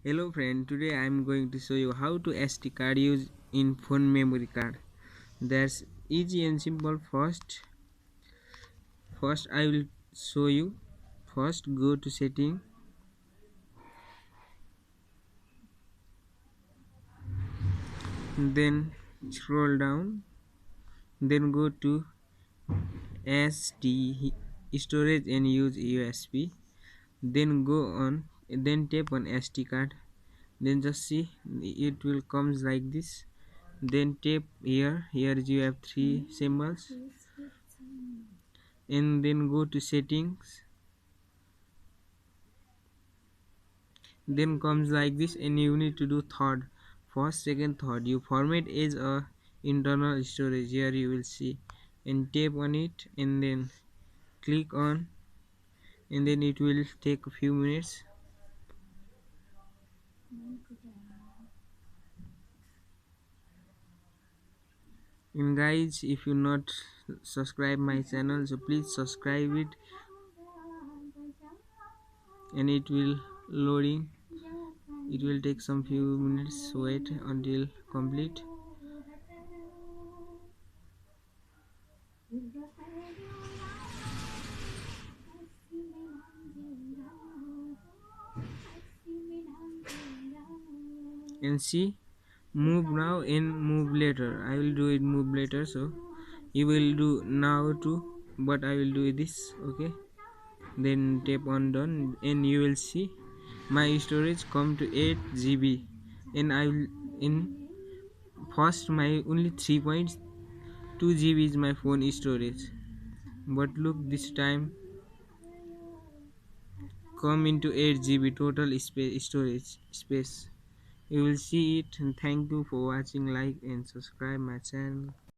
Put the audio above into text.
Hello friend, today I am going to show you how to SD card use in phone memory card. That's easy and simple. First I will show you. First go to setting, then scroll down, then go to SD storage and use USB. Then go on, then tap on SD card. Then just see it will comes like this. Then tap here. Here you have three symbols, and then go to settings. Then comes like this, and you need to do third, first, second, third. You format as a internal storage. Here you will see, and tap on it, and then click on, and then it will take a few minutes. And guys, if you not subscribe my channel, so please subscribe it, and it will loading. It will take some few minutes. Wait until complete. And see, move now and move later. I will do it move later, so you will do now too, but I will do this. Okay, then tap on done, and you will see my storage come to 8 GB, and I will in first my only 3.2 GB is my phone storage, but look, this time come into 8 GB total space storage space. You will see it, and thank you for watching. Like and subscribe my channel.